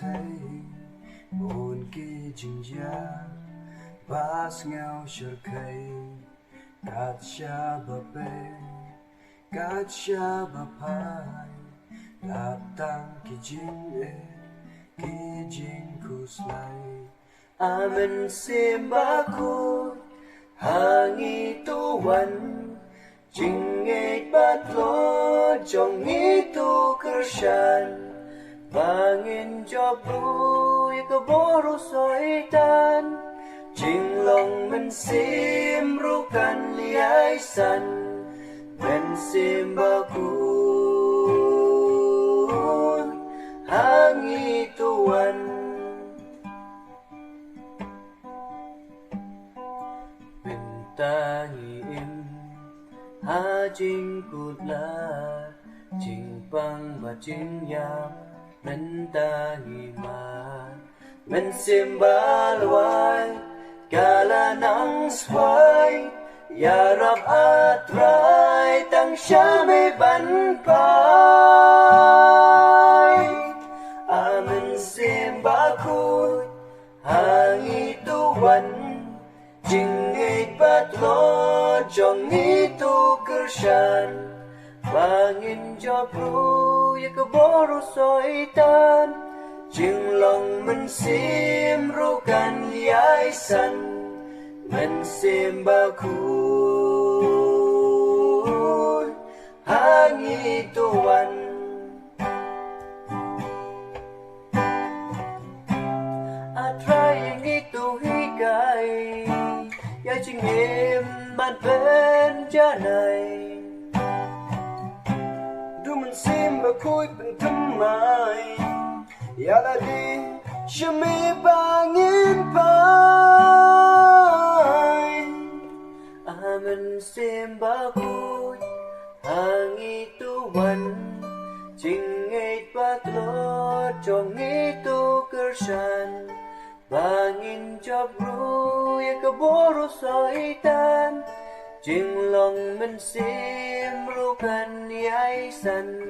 thấy buồn kia chừng ya bas ngao sher kai kacha babe kacha bapai datang ki jing kuslai amen simbaku hangi tuan jingit batlo jong itu kershan bangin jobru ikaboru soitan jinglong mensim rukan liaisan mensim bakun hangi tuan bintangi im ha jing kutla jing pang ba jing yam men tangi ma men simbalwai kala nang swai ya rab atrai tang shame ban pai amen simbaku hangi tuan jingit batlo jong itu kershan bangin jobru ikaboru soitan jinglong mensim rukan liaisan mensim bakun hangi tuan atrai yang itu hikai ya jingim ban ben janai simba koi pentemai ya ladi shami bangin pai amen simba koi hangi tuan jingit batlo jong itu kershan bangin jobru ikaboru soitan jinglong mensim rukan liaisan